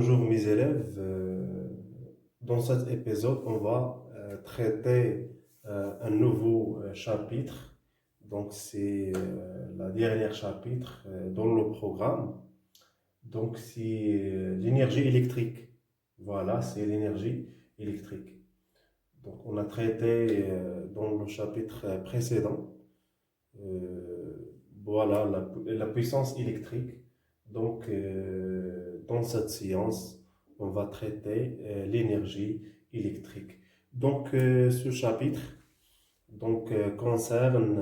Bonjour mes élèves. Dans cet épisode, on va traiter un nouveau chapitre. Donc c'est la dernière chapitre dans le programme. Donc c'est l'énergie électrique. Voilà, c'est l'énergie électrique. Donc on a traité dans le chapitre précédent, voilà la puissance électrique. Donc, dans cette séance, on va traiter l'énergie électrique. Donc, ce chapitre concerne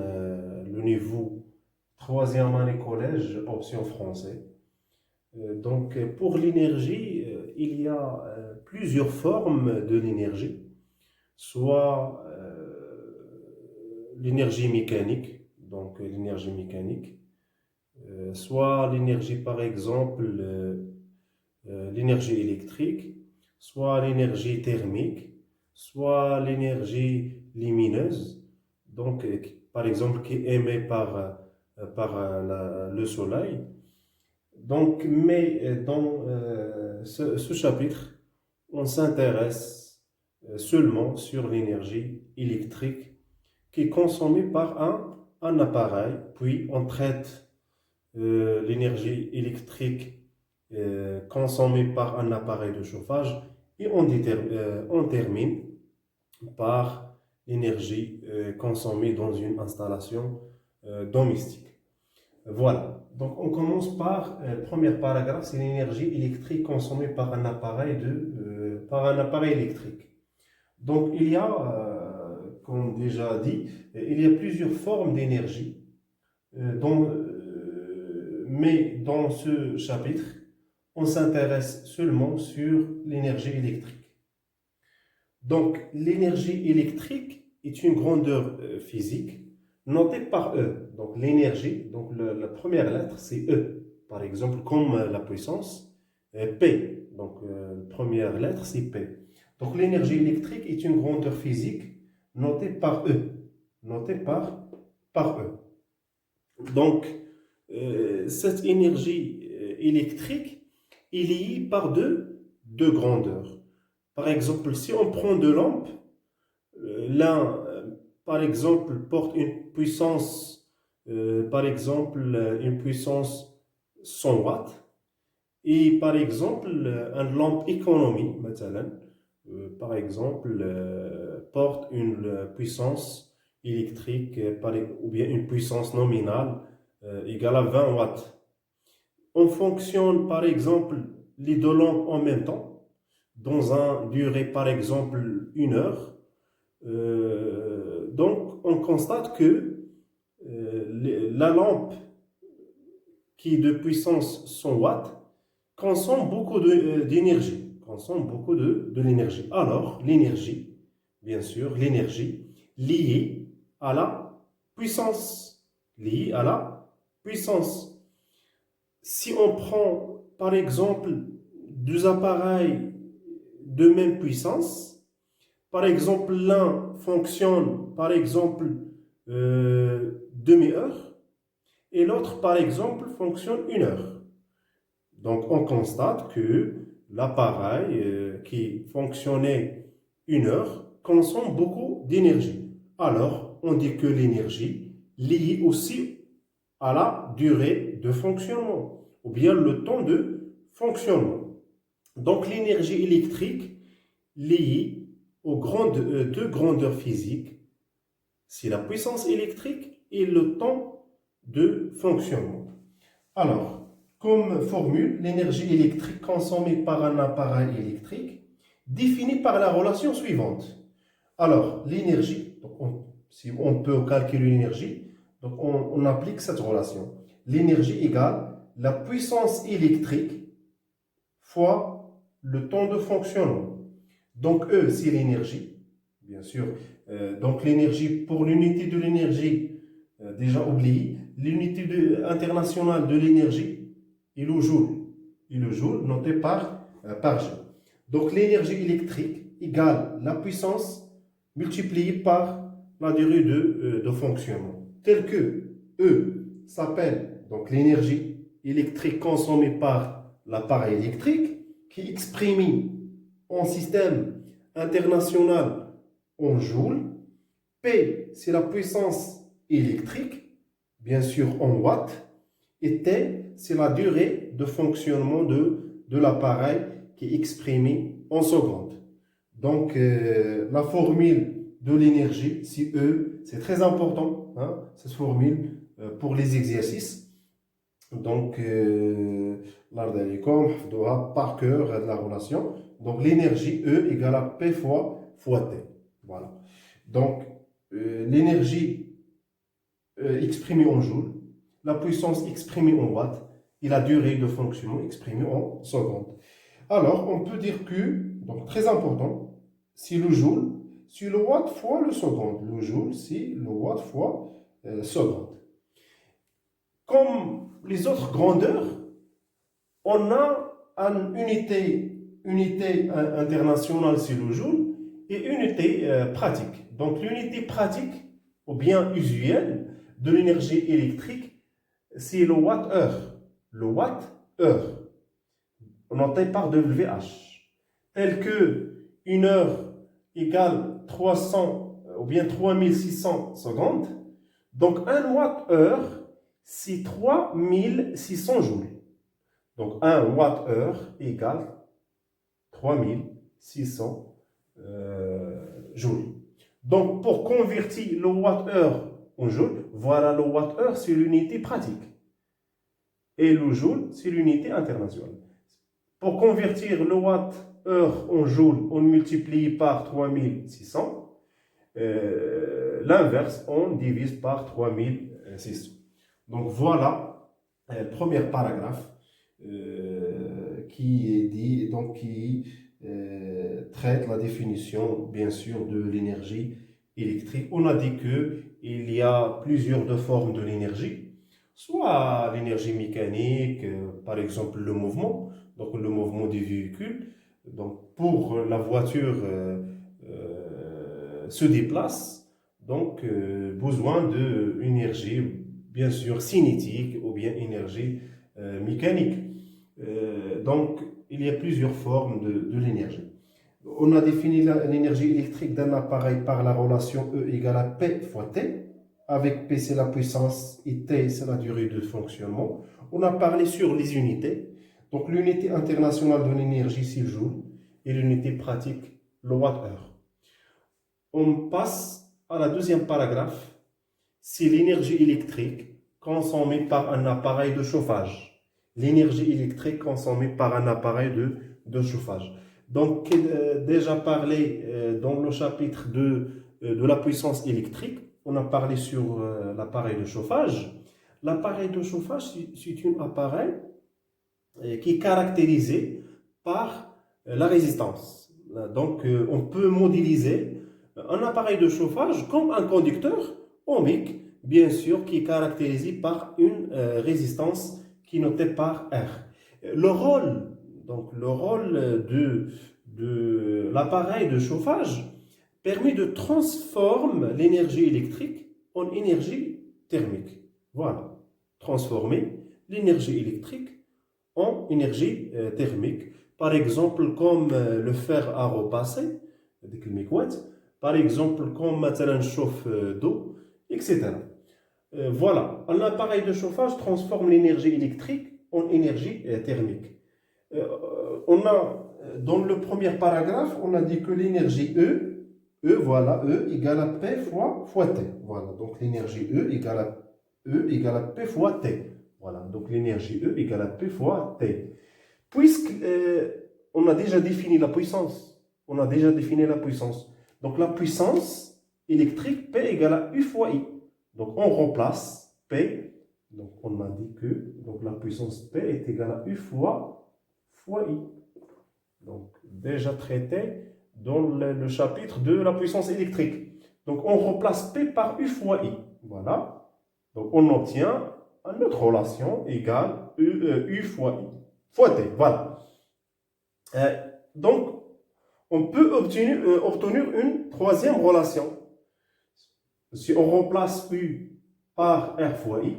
le niveau troisième année collège, option français. Pour l'énergie, il y a plusieurs formes de l'énergie, soit l'énergie mécanique, soit l'énergie, par exemple, l'énergie électrique, soit l'énergie thermique, soit l'énergie lumineuse, par exemple, qui est émise par le soleil. Mais dans ce chapitre, on s'intéresse seulement sur l'énergie électrique qui est consommée par un appareil, puis on traite l'énergie électrique consommée par un appareil de chauffage et on termine par l'énergie consommée dans une installation domestique. Voilà, donc on commence par le premier paragraphe, c'est l'énergie électrique consommée par un appareil électrique. Donc il y a, comme déjà dit, il y a plusieurs formes d'énergie, mais dans ce chapitre, on s'intéresse seulement sur l'énergie électrique. Donc l'énergie électrique est une grandeur physique notée par E. Donc l'énergie, la première lettre c'est E, par exemple comme la puissance, P. Donc la première lettre c'est P. Donc l'énergie électrique est une grandeur physique notée par E. Notée par E. Donc cette énergie électrique est liée par deux grandeurs. Par exemple, si on prend deux lampes, l'un, par exemple, porte une puissance, par exemple, une puissance 100 watts, et par exemple, une lampe économie, par exemple, porte une puissance électrique, ou bien une puissance nominale égale à 20 watts. On fonctionne, par exemple, les deux lampes en même temps, dans une durée, par exemple, 1 heure. Donc, on constate que la lampe qui est de puissance 100 watts consomme beaucoup d'énergie. Consomme beaucoup de l'énergie. Alors, l'énergie, bien sûr, l'énergie liée à la puissance. Liée à la puissance. Si on prend, par exemple, deux appareils de même puissance, par exemple, l'un fonctionne, par exemple, demi-heure, et l'autre, par exemple, fonctionne 1 heure. Donc, on constate que l'appareil qui fonctionnait 1 heure consomme beaucoup d'énergie. Alors, on dit que l'énergie liée aussi à la durée de fonctionnement, ou bien le temps de fonctionnement. Donc, l'énergie électrique liée aux deux grandeurs physiques, c'est la puissance électrique et le temps de fonctionnement. Alors, comme formule, l'énergie électrique consommée par un appareil électrique définie par la relation suivante. Alors, l'énergie, si on peut calculer l'énergie, donc on applique cette relation. L'énergie égale la puissance électrique fois le temps de fonctionnement. Donc E, c'est l'énergie, bien sûr. Donc l'énergie, pour l'unité de l'énergie, déjà oublié, l'unité internationale de l'énergie est le joule. Et le joule noté par G. Donc l'énergie électrique égale la puissance multipliée par la durée de fonctionnement. Tel que E s'appelle donc l'énergie électrique consommée par l'appareil électrique, qui est exprimé en système international en joules. P, c'est la puissance électrique, bien sûr en watts. Et T, c'est la durée de fonctionnement de l'appareil qui est exprimée en secondes. Donc, la formule de l'énergie, si E, c'est très important, hein, cette formule pour les exercices. Donc, l'art حفظوها par cœur de la relation. Donc, l'énergie E égale à P fois T. Voilà. Donc, l'énergie exprimée en joules, la puissance exprimée en watts et la durée de fonctionnement exprimée en secondes. Alors, on peut dire que, donc très important, c'est le joule, c'est le watt fois le seconde. Le joule, c'est le watt fois seconde. Comme les autres grandeurs, on a une unité internationale, c'est le joule, et unité pratique. Donc l'unité pratique, ou bien usuelle, de l'énergie électrique, c'est le watt-heure. Le watt-heure, noté par WH. Tel que une heure égale 300 ou bien 3600 secondes. Donc un watt-heure, c'est 3600 joules. Donc 1 watt-heure égale 3600 joules. Donc pour convertir le watt-heure en joule, voilà, le watt-heure, c'est l'unité pratique. Et le joule, c'est l'unité internationale. Pour convertir le watt-heure en joule, on multiplie par 3600. L'inverse, on divise par 3600. Donc voilà le premier paragraphe qui est dit, donc qui traite la définition, bien sûr, de l'énergie électrique. On a dit qu'il y a plusieurs formes de l'énergie, soit l'énergie mécanique, par exemple le mouvement, donc le mouvement des véhicules. Donc pour la voiture se déplace, donc besoin d'énergie, bien sûr, cinétique ou bien énergie mécanique. Donc, il y a plusieurs formes de l'énergie. On a défini l'énergie électrique d'un appareil par la relation E égale à P fois T, avec P c'est la puissance et T c'est la durée de fonctionnement. On a parlé sur les unités. Donc, l'unité internationale de l'énergie, c'est le joule, et l'unité pratique, le watt-heure. On passe à la deuxième paragraphe. C'est l'énergie électrique consommée par un appareil de chauffage. L'énergie électrique consommée par un appareil de chauffage. Donc, déjà parlé dans le chapitre de la puissance électrique, on a parlé sur l'appareil de chauffage. L'appareil de chauffage, c'est un appareil qui est caractérisé par la résistance. Donc, on peut modéliser un appareil de chauffage comme un conducteur ohmique, bien sûr, qui est caractérisé par une résistance qui est notée par R. Le rôle de l'appareil de chauffage permet de transformer l'énergie électrique en énergie thermique. Voilà, transformer l'énergie électrique en énergie thermique. Par exemple, comme le fer à repasser, par exemple, comme un chauffe d'eau, etc. Voilà, un appareil de chauffage transforme l'énergie électrique en énergie thermique. On a, dans le premier paragraphe, on a dit que l'énergie voilà, E égale à P fois T. Voilà, donc l'énergie E égale à P fois T. Voilà, donc l'énergie E égale à P fois T. Puisqu'on a déjà défini la puissance, donc la puissance électrique P égale à U fois I. Donc on remplace P, donc on a dit que donc la puissance P est égale à U fois I. Donc déjà traité dans le chapitre de la puissance électrique. Donc on remplace P par U fois I. Voilà. Donc on obtient une autre relation égale U fois I. Fois T. Voilà. Donc on peut obtenir une troisième relation. Si on remplace U par R fois I,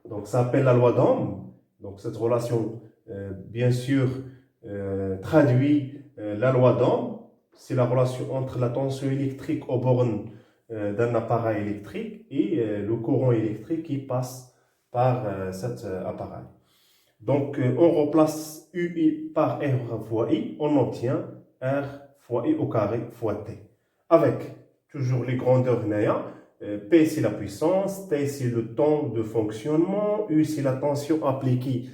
donc ça s'appelle la loi d'Ohm. Donc cette relation, bien sûr, traduit la loi d'Ohm. C'est la relation entre la tension électrique aux bornes d'un appareil électrique et le courant électrique qui passe par cet appareil. Donc, on remplace U par R fois I, on obtient R fois I au carré fois T. Avec toujours les grandeurs Naya, P c'est la puissance, T c'est le temps de fonctionnement, U c'est la tension appliquée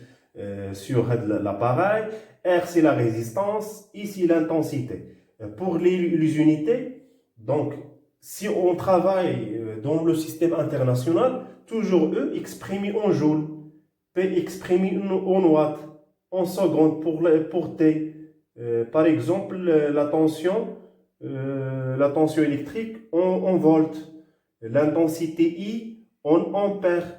sur l'appareil, R c'est la résistance, I c'est l'intensité. Pour les unités, donc si on travaille dans le système international, toujours E exprimé en joules, P exprimé en watts, en secondes pour T. Par exemple, la tension électrique en volts, l'intensité I en ampères,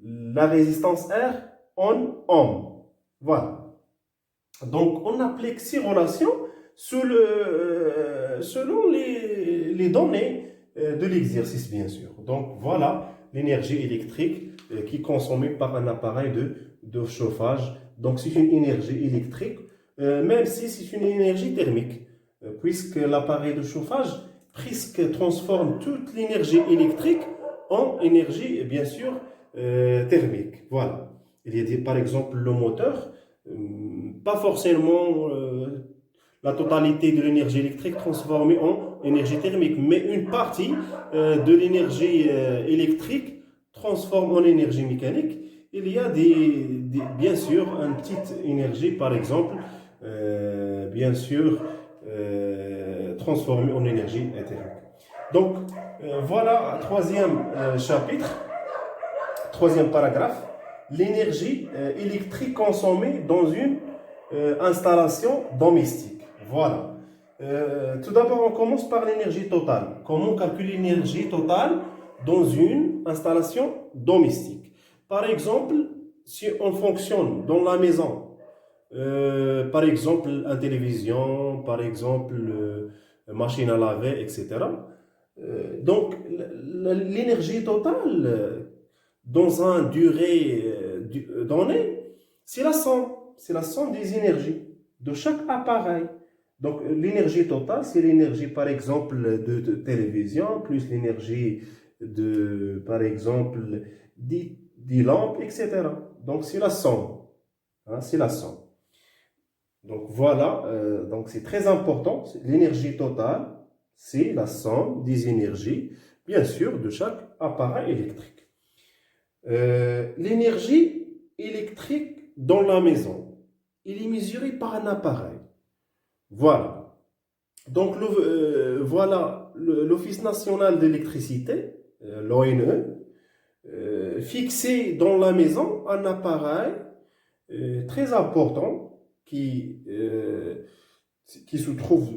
la résistance R en ohms. Voilà. Donc, on applique ces relations selon les données de l'exercice, bien sûr. Donc, voilà l'énergie électrique qui est consommée par un appareil de chauffage. Donc, c'est une énergie électrique, même si c'est une énergie thermique, puisque l'appareil de chauffage presque transforme toute l'énergie électrique en énergie, bien sûr, thermique. Voilà. Il y a par exemple le moteur, pas forcément la totalité de l'énergie électrique transformée en énergie thermique, mais une partie de l'énergie électrique transforme en énergie mécanique. Il y a bien sûr une petite énergie, par exemple, bien sûr, transformée en énergie thermique. Donc, voilà, troisième chapitre, troisième paragraphe, l'énergie électrique consommée dans une installation domestique. Voilà. Tout d'abord, on commence par l'énergie totale. Comment calculer l'énergie totale dans une installation domestique? Par exemple, si on fonctionne dans la maison, par exemple, une télévision, par exemple, machine à laver, etc. Donc, l'énergie totale dans un durée donnée, c'est la somme des énergies de chaque appareil. Donc, l'énergie totale, c'est l'énergie, par exemple, de télévision, plus l'énergie par exemple, des lampes, etc. Donc, c'est la somme. Hein, c'est la somme. Donc, voilà. Donc, c'est très important. L'énergie totale, c'est la somme des énergies, bien sûr, de chaque appareil électrique. L'énergie électrique dans la maison, il est mesuré par un appareil. Voilà. Donc, voilà l'Office national d'électricité, l'ONE, fixé dans la maison un appareil très important qui se trouve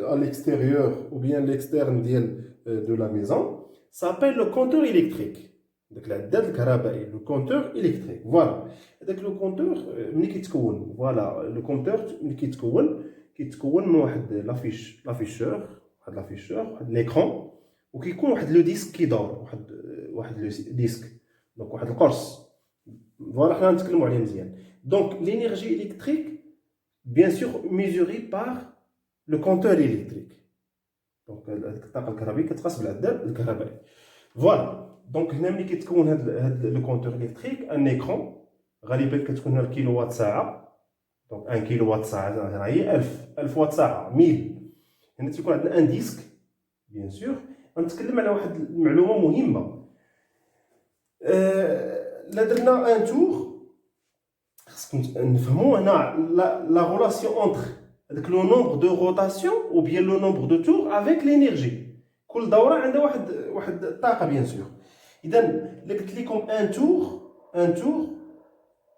à l'extérieur ou bien l'externe de la maison, s'appelle le compteur électrique. Donc, le compteur électrique. Voilà. Donc, le compteur, voilà, le compteur, كيتكون من واحد لافيشور واحد ليكرون وكيكون واحد لو ديسك كيدور واحد لو ديسك دونك واحد القرص فوالا حنا نتكلموا عليه مزيان دونك لينيرجي الكتريك بيان سور ميزوري بار لو كونتور الكتريك دونك الطاقه الكهربائيه كتقاس بالعداد الكهربائي فوالا دونك هنا ملي كيتكون هاد لو كونتور الكتريك ان ايكرون غالبا كتكون هنا الكيلو وات ساعه دونك 1 كيلو وات ساعه هي 1000 وات ساعه 1000 هنا تيكون عندنا ان ديسك بيان سور غنتكلم على واحد المعلومه مهمه لا درنا ان تور خصكم نفهموا هنا لا ريلاسيون انتر هذاك لو نومبر دو روتاسيون او بيان لو نومبر دو تور افيك لينيرجي كل دوره عندها واحد الطاقه بيان سور اذا الا قلت لكم ان تور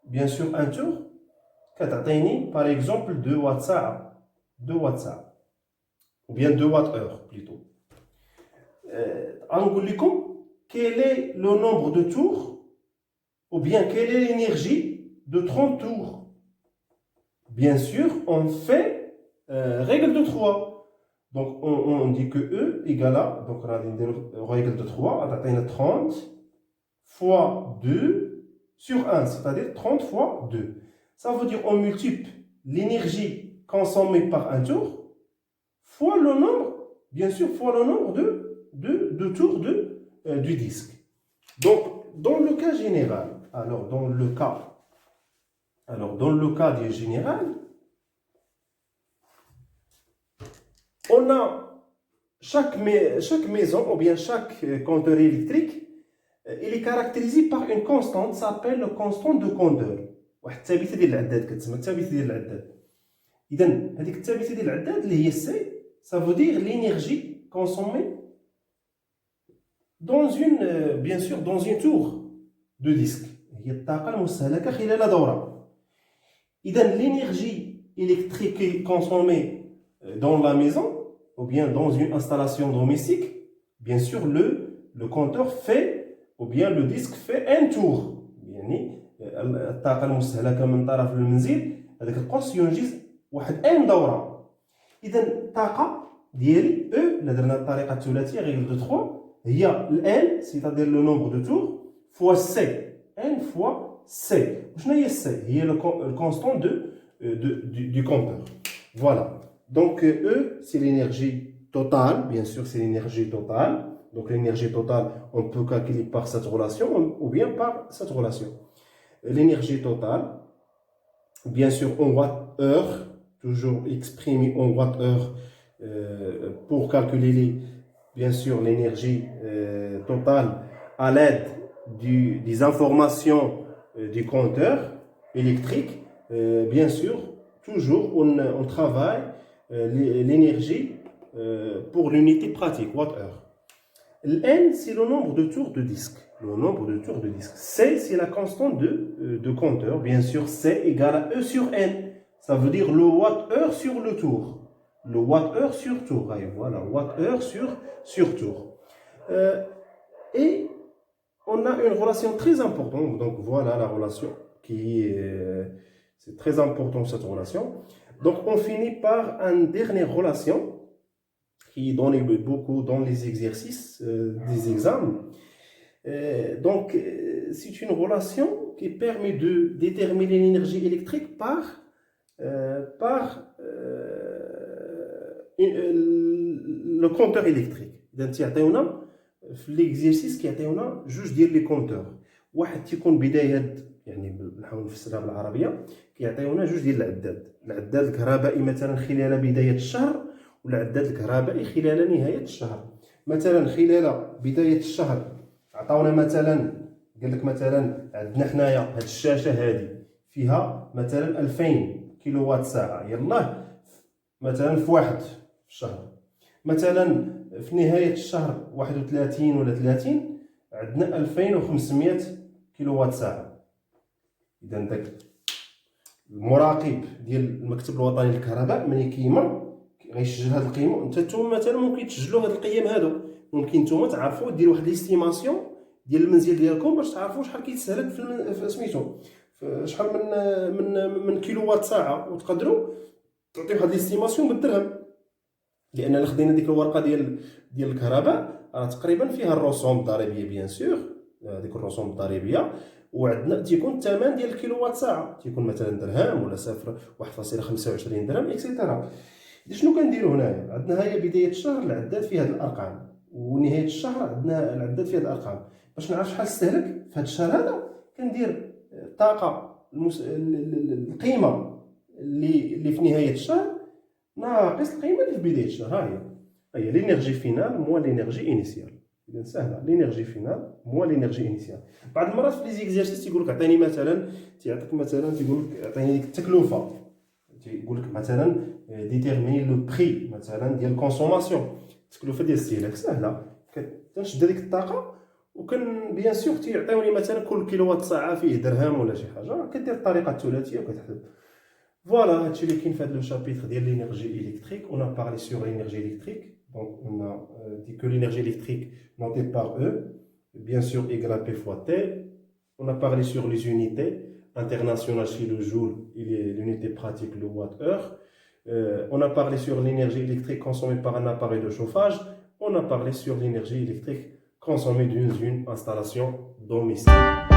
بيان سور ان تور كتعطيني باغ اكزومبل 2 وات ساعه 2 وات ساعه ou bien 2 watt heure plutôt. غنقول لكم quel est le nombre de tours ou bien quelle est l'énergie de 30 tours. Bien sûr, on fait règle de 3. Donc on dit que E égale à, donc on a une règle de 3, on a 30 fois 2 sur 1, c'est-à-dire 30 fois 2. Ça veut dire on multiplie l'énergie consommée par un tour fois le nombre, bien sûr, fois le nombre de tours du disque. Donc, dans le cas général, dans le cas général, on a chaque maison ou bien chaque compteur électrique, il est caractérisé par une constante, s'appelle le constante de compteur. واحد الثابته ديال العداد كتسمى الثابته ديال العداد. اذا هذيك الثابته ديال العداد اللي هي سي ça veut dire l'énergie consommée bien sûr dans une tour de disque. هي الطاقه المستهلكه خلال دوره. اذا l'énergie électrique consommée dans la maison ou bien dans une installation domestique, bien sûr le compteur fait ou bien le disque fait un tour. يعني الطاقه المستهلكه من طرف المنزل هذاك القرص ينجز واحد ان دوره. اذا الطاقه ديالي او الا درنا الطريقه الثلاثيه غير دو 3 هي الان سيتادير لو نومبر دو تور فوا سي ان فوا سي. وشنو هي السي؟ هي الكونستون du compteur. Voilà. Donc E, c'est l'énergie totale, bien sûr, c'est l'énergie totale. Donc l'énergie totale, on peut calculer par cette relation ou bien par cette relation. L'énergie totale, bien sûr, en watt-heure, toujours exprimée en watt-heure pour calculer bien sûr l'énergie totale à l'aide des informations du compteur électrique. Bien sûr, toujours on travaille l'énergie pour l'unité pratique, watt-heure. N, c'est le nombre de tours de disque. Le nombre de tours de disque. C, c'est la constante de compteur. Bien sûr, C égale à E sur N. Ça veut dire le watt-heure sur le tour. Le watt-heure sur tour. Allez, voilà, watt-heure sur tour. Et on a une relation très importante. Donc voilà la relation qui est... c'est très important cette relation. Donc on finit par une dernière relation qui est donnée beaucoup dans les exercices des examens. Donc c'est une relation qui permet de déterminer l'énergie électrique par le compteur électrique. Donc في l'exercice كيعطيونا جوج ديال لي كونتور. واحد تيكون بدايه يعني نحاول نفسرها بالعربيه كيعطيونا جوج ديال العداد الكهربائي مثلا خلال بدايه الشهر والعداد الكهربائي خلال نهايه الشهر. مثلا خلال بدايه الشهر عطاونا مثلا قال لك مثلا عندنا حنايا هاد الشاشه هذه فيها مثلا 2000 كيلو وات ساعه. يلاه مثلا في واحد في الشهر مثلا في نهايه الشهر 31 ولا 30 عندنا 2500 كيلو وات ساعه. اذا داك المراقب ديال المكتب الوطني للكهرباء ملي كيمر غيسجل هذه القيمه. نتوما مثلا ممكن تسجلوا هذه القيم هادو. ممكن نتوما تعرفوا ديروا واحد ليستيماسيون ديال المنزل ديالكم باش تعرفوا شحال كيتستهلك في سميتو شحال من كيلو وات ساعه وتقدروا تعطيو واحد ليستيماسيون بالدرهم. لان الا خدينا ديك الورقه ديال الكهرباء راه تقريبا فيها الرسوم الضريبيه بيان سور ديك الرسوم الضريبيه وعندنا تيكون الثمن ديال الكيلو وات ساعه تيكون مثلا درهم ولا 1.25 درهم اكسيتيرا. شنو كنديروا هنايا؟ عندنا هي بدايه الشهر العداد فيه هذه الارقام ونهايه الشهر عندنا العداد فيه هذه الارقام. باش نعرف شحال استهلك في هذا الشهر هذا كندير الطاقه القيمه اللي في نهايه الشهر ناقص القيمه اللي في بدايه الشهر. هي لينيرجي فينال موا لينيرجي انيسيال. اذا سهله لينيرجي فينال موا لينيرجي انيسيال. بعض المرات في لي زيكزارسيس تيقول لك عطيني مثلا تيعطيك مثلا تيقول لك عطيني ديك التكلفه تيقول لك مثلا ديتيرميني لو بري مثلا ديال الكونسوماسيون التكلفه ديال الاستهلاك. سهله كنشد هذيك الطاقه وكان بيان سور تيعطيوني مثلا كل كيلو وات ساعه فيه درهم ولا شي حاجه كدير الطريقه الثلاثيه وكتحسب. Voilà, هادشي اللي كاين في هذا لو شابيتر ديال l'énergie électrique. On a parlé sur l'énergie électrique. Donc on a dit que l'énergie électrique notée par E, bien sûr égale à P fois T. On a parlé sur les unités internationales chez le joule et l'unité pratique le watt-heure. On a parlé sur l'énergie électrique consommée par un appareil de chauffage. On a parlé sur l'énergie électrique consommée d'une installation domestique.